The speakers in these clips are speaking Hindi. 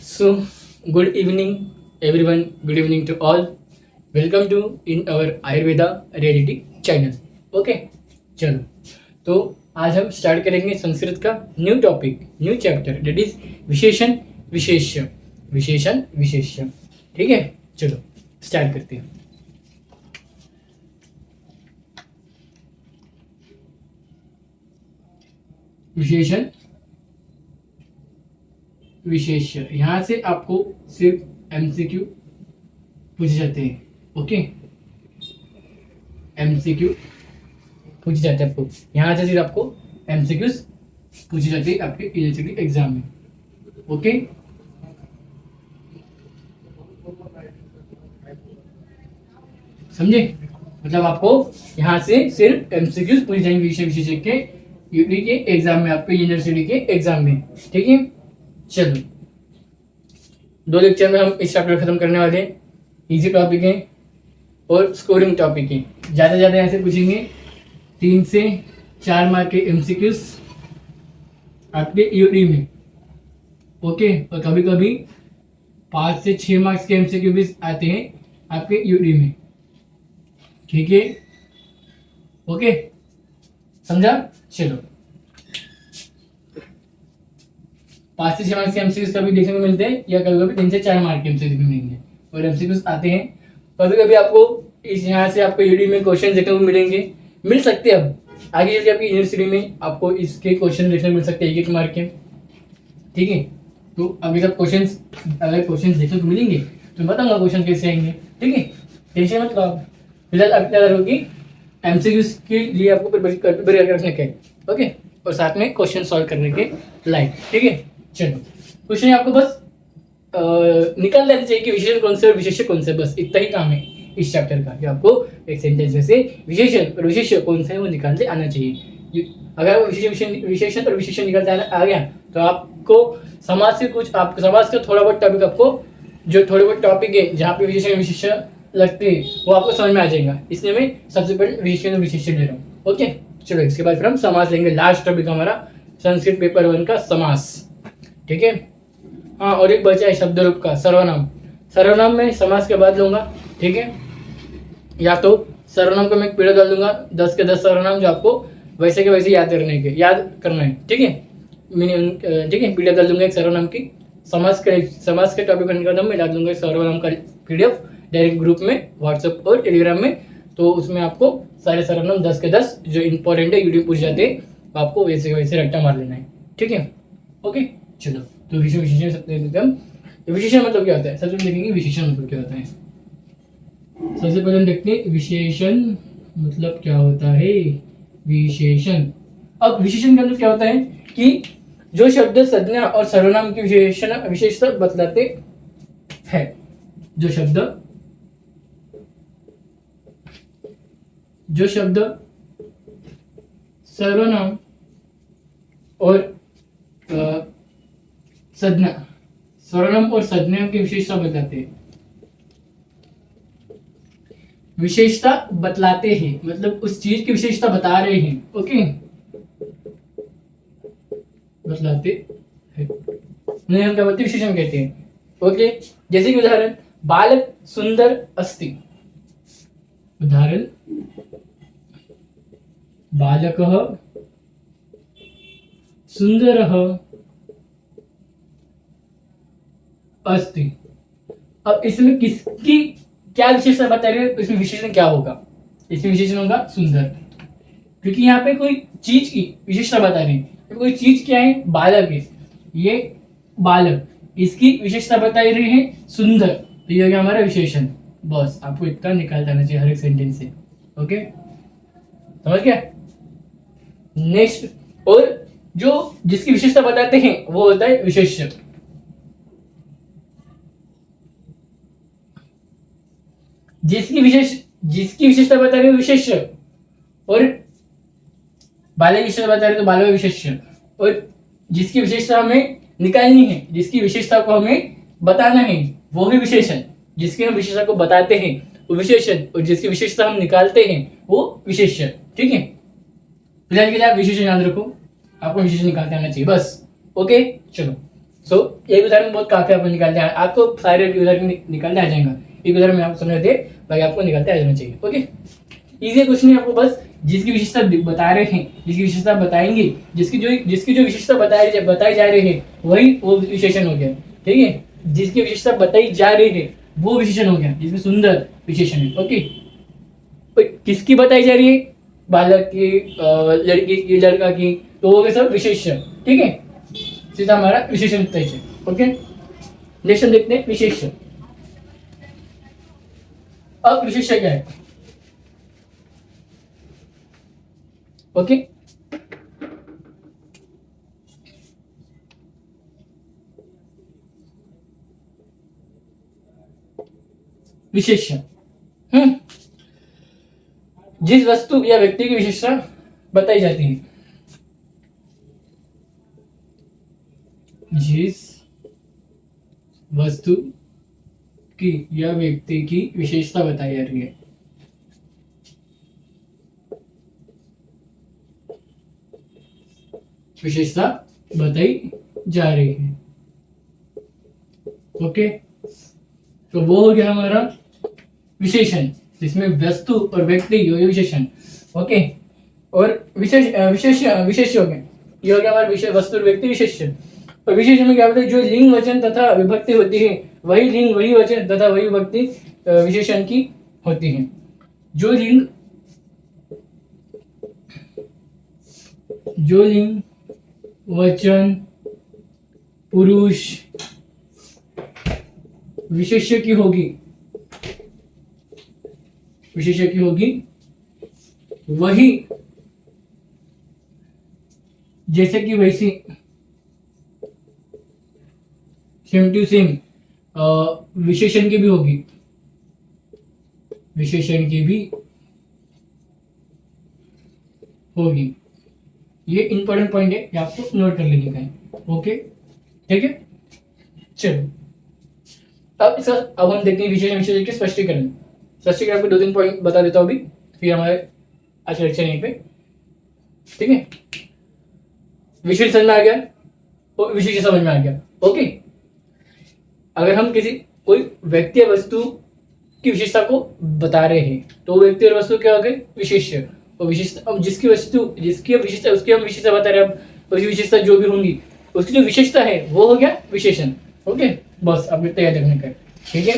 So, good evening, everyone. Good evening to all. Welcome to in our Ayurveda reality channel. Okay, चलो तो आज हम स्टार्ट करेंगे संस्कृत का new topic, new chapter, that is विशेषण विशेष्य। विशेषण विशेष्य, ठीक है। चलो स्टार्ट करते हैं। विशेषण विशेष्य, यहाँ से आपको सिर्फ एमसीक्यू पूछे जाते हैं। ओके, एमसीक्यू पूछे जाते हैं आपको, यहाँ से सिर्फ आपको एमसीक्यूज पूछे जाते हैं आपके यूनिवर्सिटी एग्जाम में। ओके, समझे? मतलब आपको यहाँ से सिर्फ एमसीक्यूज पूछे जाएंगे विषय विशेषज्ञ के यूपी के एग्जाम में, आपके यूनिवर्सिटी के एग्जाम में, ठीक है। चलो, 2 लेक्चर में हम इस चैप्टर खत्म करने वाले हैं। इजी टॉपिक है और स्कोरिंग टॉपिक है। ज़्यादा से ज़्यादा ऐसे पूछेंगे 3 से 4 मार्क के एमसीक्यूज आपके यूडी में। ओके, और कभी कभी 5 से 6 मार्क्स के एमसीक्यू भी आते हैं आपके यूडी में, ठीक है। ओके, समझा? चलो, 5 से 6 मार्क्स के एमसीक्यूज कभी देखने को मिलते हैं या कभी कभी 3 से 4 मार्क के एमसीक्यूज मिलेंगे और एमसीक्यूज आते हैं। कभी कभी आपको इस यहाँ से आपको यूडी में क्वेश्चन देखने को मिलेंगे, मिल सकते हैं। अब आगे चल के आपकी यूनिवर्सिटी में आपको इसके क्वेश्चन देखने को मिल सकते हैं 1-1 मार्क के, ठीक है। तो अभी सब अगर क्वेश्चन देखने को मिलेंगे तो मैं बताऊंगा क्वेश्चन कैसे आएंगे, ठीक है। टेंशन मत लो आप। फिलहाल आप क्या करोगे, एमसीक्यूज के लिए आपको प्रिपेयर रखने के, ओके, और साथ में क्वेश्चन सॉल्व करने के लाइक, ठीक है। चलो, क्वेश्चन आपको बस निकाल लेना चाहिए कि विशेषण कौन से और विशेष्य कौन से, बस इतना ही काम है इस चैप्टर का, कि आपको एक सेंटेंस में से विशेषण और विशेष्य कौन सा है वो निकालते आना चाहिए। अगर वो विशेषण और विशेषण निकालते आ गया तो आपको समाज से कुछ, आपको समाज का थोड़ा बहुत टॉपिक, आपको जो थोड़े बहुत टॉपिक है जहाँ पे विशेषण विशेष्य लगते हैं वो आपको समझ में आ जाएगा। इसलिए मैं सबसे पहले विशेषण और विशेष्य ले रहा हूँ। ओके, चलो इसके बाद फिर हम समास लेंगे। लास्ट टॉपिक हमारा संस्कृत पेपर 1 का समास, ठीक है। हाँ, और एक बचा है शब्द रूप का सर्वनाम। सर्वनाम में समास के बाद लूंगा, ठीक है। या तो सर्वनाम को मैं एक पीरियड डाल दूंगा 10 के 10 सर्वनाम जो आपको वैसे के वैसे याद करना है, ठीक है। ठीक है, पीरियड डाल दूंगा एक सर्वनाम की। समास के टॉपिक मैं डाल दूंगा सर्वनाम का PDF डायरेक्ट ग्रुप में, व्हाट्सएप और टेलीग्राम में। तो उसमें आपको सारे सर्वनाम 10 के 10 जो इंपॉर्टेंट है यूट्यूब पूछ जाते हैं, आपको वैसे के वैसे रट्टा मार लेना है, ठीक है। ओके, चलो तो विशेषण सब विशेषण मतलब क्या होता है, सबसे देखेंगे विशेषण मतलब क्या होता है। सबसे पहले हम देखते हैं विशेषण मतलब क्या होता है। विशेषण, अब विशेषण का मतलब क्या होता है कि जो शब्द संज्ञा और सर्वनाम की विशेषता बतलाते हैं। जो शब्द सर्वनाम और सर्वनाम और संज्ञा की विशेषता बताते हैं। विशेषता बतलाते हैं मतलब उस चीज की विशेषता बता रहे हैं। ओके, बतलाते हैं, हम क्या बोलते हैं, विशेषण कहते हैं। ओके, जैसे कि उदाहरण, बालक सुंदर अस्ति। उदाहरण, बालकः सुंदरः अस्ति। अब इसमें किसकी क्या विशेषता बता रही है, इसमें विशेषण क्या होगा, इसमें विशेषण होगा सुंदर, क्योंकि यहाँ पे कोई चीज की विशेषता बता रही है। तो कोई चीज क्या है, बालक है, ये बालक, इसकी विशेषता बता रही है सुंदर, तो ये हो गया हमारा विशेषण। बस आपको इतना निकाल देना चाहिए हर एक सेंटेंस से। ओके, समझ गया? नेक्स्ट, और जो जिसकी विशेषता बताते हैं वो होता है विशेष्य। जिसकी विशेषता बता रही है विशेष्य, और बालक की विशेषता बता रही है तो बालक विशेष्य, और जिसकी विशेषता हमें निकालनी है, जिसकी विशेषता को हमें बताना है वो ही विशेषण। जिसकी हम विशेषता को बताते हैं वो विशेषण, और जिसकी विशेषता हम निकालते हैं वो विशेष्य, ठीक है। फिलहाल के लिए आप विशेषण याद रखो, आपको विशेषण निकालते आना चाहिए बस। ओके, चलो सो एक उदाहरण बहुत काफी आपको निकालते हैं, आपको सारे उदाहरण निकालने आ जाएगा। एक उदाहरण मैं आपको समझा दे, बाकी आपको निकालते आ जाना चाहिए। ओके, इजी क्वेश्चन है, आपको बस जिसकी विशेषता बता रहे हैं, जिसकी विशेषता बताएंगे, जिसकी जो विशेषता बताई जा रही है वही वो विशेषण हो गया। ठीक है, जिसकी विशेषता बताई जा रही है वो विशेषण हो गया, जिसमें सुंदर विशेषण है। ओके, किसकी बताई जा रही है, बालक की, लड़की की, लड़का की, तो वो सब विशेषण। ठीक है, सीधा हमारा विशेषण तय है। ओके, नेक्स्ट हम देखते हैं विशेषण। अब विशेषण क्या है? ओके, विशेषण जिस वस्तु या व्यक्ति की विशेषता बताई जाती है, जिस वस्तु की या व्यक्ति की विशेषता बताई जा रही है, विशेषता बताई जा रही है। ओके, तो वो हो गया हमारा विशेषण, जिसमें वस्तु और व्यक्ति ये विशेषण। ओके, और विशेष हो गए, ये हो गया हमारा विषय, वस्तु और व्यक्ति विशेषण। और विशेषण में क्या होता है, जो लिंग वचन तथा विभक्ति होती है वही लिंग वही वचन तथा वही विभक्ति विशेषण की होती है। जो लिंग वचन पुरुष विशेष्य की होगी, वही जैसे कि वैसी, सेम टू सेम विशेषण की भी होगी, ये इंपॉर्टेंट पॉइंट है, ये आपको नोट कर लेने का है। ओके, ठीक है, चलो अब हम देखते हैं विशेषण के स्पष्टीकरण। आपको 2-3 पॉइंट बता देता हूँ अभी, फिर हमारे आज लेक्चर यहीं पे। ठीक है, विशेष समझ में आ गया और विशेष समझ में आ गया। ओके, अगर हम कोई व्यक्ति या वस्तु की विशेषता को बता रहे हैं तो व्यक्ति और वस्तु क्या हो गए, विशेष्य। और विशेषता, अब जिसकी विशेषता उसकी हम विशेषता बता रहे हैं, अब उसकी विशेषता जो भी होंगी उसकी जो विशेषता है वो हो गया विशेषण। ओके, बस अब इतना याद रखने का। ठीक है,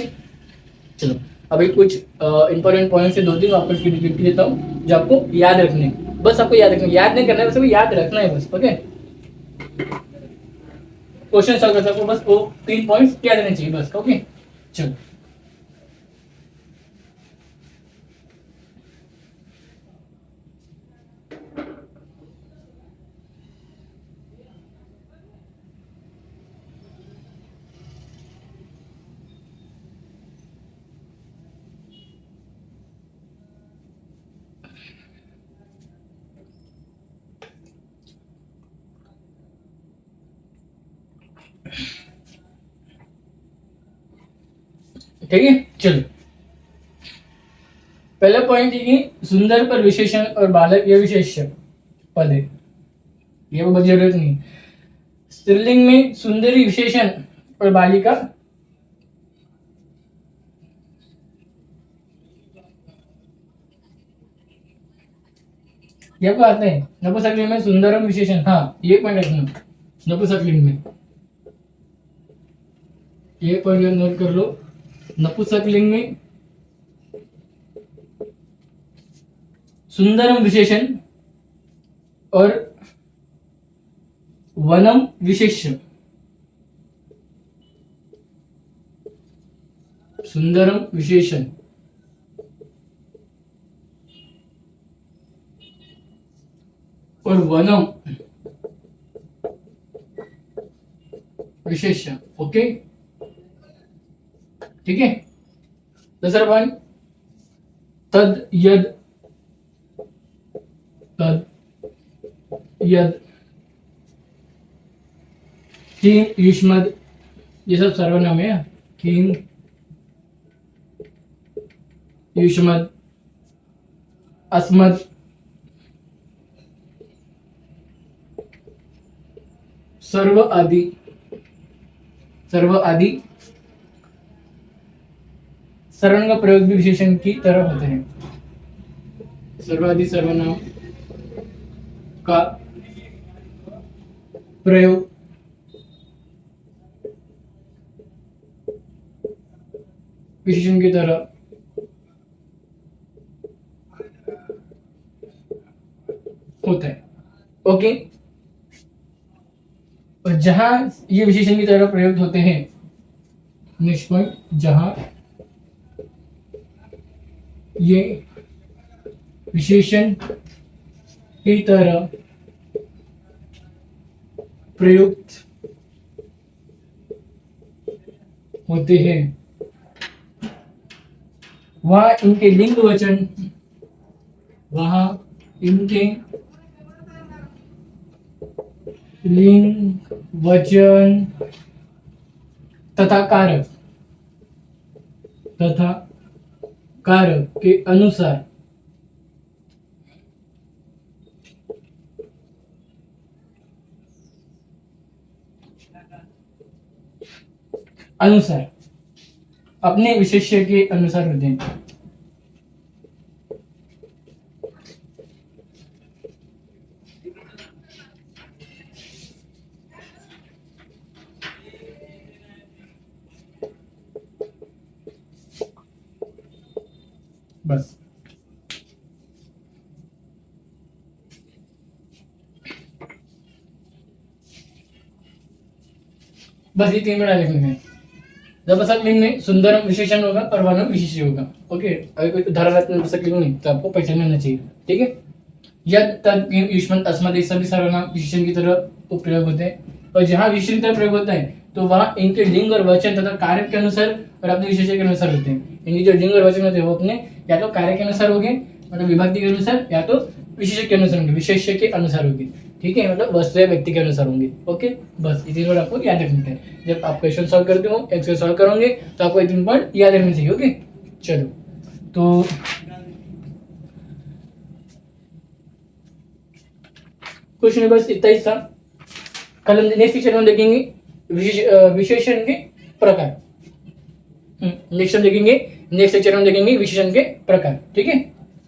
चलो अभी कुछ इंपॉर्टेंट पॉइंट से 2-3 आपको लिख देता हूँ जो आपको याद रखने, बस आपको याद रखना, याद नहीं करना है, बस आपको याद रखना है बस। ओके, क्वेश्चन सॉल्व करता हूँ, बस वो 3 पॉइंट्स याद रहने चाहिए बस। ओके, चलो ठीक है, चलो पहला पॉइंट है कि सुंदर पर विशेषण और बालक ये विशेष पद है, ये वो जरूरत नहीं। स्त्रीलिंग में सुंदरी विशेषण और बालिका ये आपको आते हैं। नपुंसकलिंग में सुंदरम विशेषण, हाँ ये पॉइंट रखना, नपुंसकलिंग में ये पॉइंट नोट कर लो। नपुंसकलिंग में सुंदरम विशेषण और वनम विशेष्य, सुंदरम विशेषण और वनम विशेष्य। ओके, ठीक है, दूसरा पॉइंट तद यद किम युष्मद, ये सब सर्वनाम है। किम युष्मद अस्मद सर्व आदि सर्व आदि सर्वनाम का प्रयोग भी विशेषण की तरह होते हैं। सर्व आदि सर्वनाम का प्रयोग विशेषण की तरह होता है। ओके, और जहां ये विशेषण की तरह प्रयुक्त होते हैं, नेक्स्ट पॉइंट, जहां ये विशेषण की तरह प्रयुक्त होते हैं वहां इनके लिंग वचन तथा कारक के अनुसार अपने विशेष्य के अनुसार होते हैं। बस ये 3 मिनट लिखने हैं। जब बस लिंग सुंदर विशेषण होगा और वनम विशेष होगा। ओके, अगर कोई उदाहरणात्मक लिंग नहीं तो आपको पहचान लेना चाहिए। ठीक है, यद तद युष्मत अस्मद सभी सर्वनाम विशेषण की तरह उपयोग होते हैं, और जहां विशेषण की तरह प्रयोग होता है तो वहां इनके लिंग और वचन तथा कारक के अनुसार और अपने विशेषण के अनुसार होते हैं। इनके जो लिंग और वचन होते हैं वो अपने या तो कार्य के अनुसार होंगे, मतलब विभक्ति के अनुसार, या तो विशेषण के अनुसार होंगे, विशेष्य के अनुसार होंगे। ठीक है, मतलब वस्तु या व्यक्ति के अनुसार होंगे। ओके, बस इतनी बार आपको याद रखना है। जब आप क्वेश्चन सॉल्व करते हो, एक्सरसाइज सॉल्व करोगे तो आपको इतनी बार याद रखनी चाहिए। ओके, चलो तो कुछ नहीं, बस इतना ही था। कल हम नेक्स्ट लेक्चर में देखेंगे विशेषण के प्रकार। नेक्स्ट लेक्चर में देखेंगे विशेषण के प्रकार। ठीक है,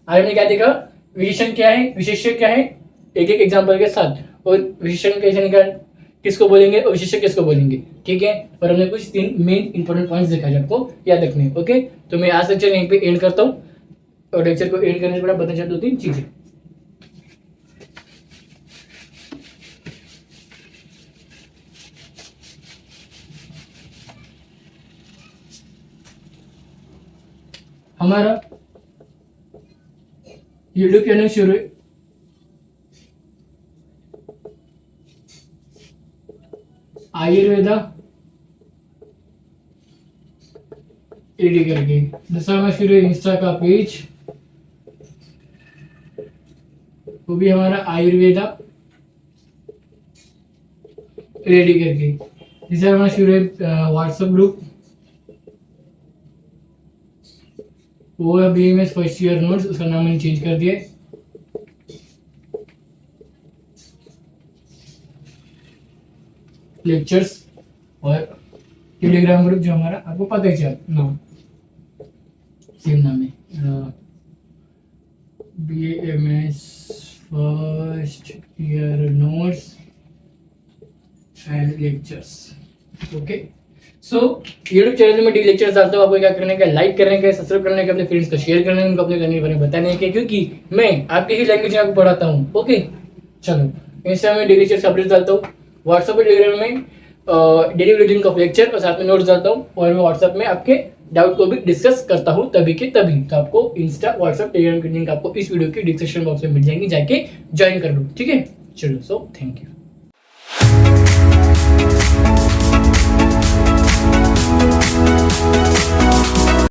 आज हमने क्या देखा, विशेषण क्या है, विशेष्य क्या है, एक एक एग्जांपल के साथ, और विशेषण कैसे निकाल, किसको बोलेंगे और विशेष्य किसको बोलेंगे। ठीक है, और हमने कुछ 3 मेन इंपॉर्टेंट पॉइंट्स देखा जो आपको याद रखने हैं। ओके, तो मैं आज लेक्चर यहीं पे एंड करता हूँ, और लेक्चर को एंड करने से पहले बताना चाहता हूँ 3 चीजें। हमारा यूट्यूब चैनल शुरू है, आयुर्वेदा एडी करके। दूसरा में शुरू है इंस्टा का पेज, वो भी हमारा आयुर्वेदा रेडी करके। तीसरा हमारा शुरू है व्हाट्सएप ग्रुप, वो है BMS फर्स्ट ईयर नोट्स, उसका नाम मैंने चेंज कर दिया। लेक्चर्स और टेलीग्राम ग्रुप जो हमारा आपको पता ही चल नाम सेम नाम है, BMS first year notes and lectures. Okay, so YouTube channel में डेली लेक्चर्स डालता हूँ। आपको क्या करने का, लाइक करने का, सब्सक्राइब करने का, अपने फ्रेंड्स को शेयर करने का, उनको अपने करने के बारे में बताने के, क्योंकि मैं आपके ही लैंग्वेज में आपको पढ़ाता हूँ। ओके, चलो इंस्टा में डेली लेक्चर्स अपडेट डालता हूँ, व्हाट्सएप पे टेलीग्राम में डेली रीडिंग ऑफ लेक्चर और साथ में नोट्स डालता हूँ, और मैं व्हाट्सएप में आपके डाउट को भी डिस्कस करता हूँ तभी के तभी। तो आपको इंस्टा, व्हाट्सएप, टेलीग्राम की लिंक आपको इस वीडियो की डिस्क्रिप्शन बॉक्स में मिल जाएंगी, जाके ज्वाइन कर लो। ठीक है, चलो, सो थैंक यू।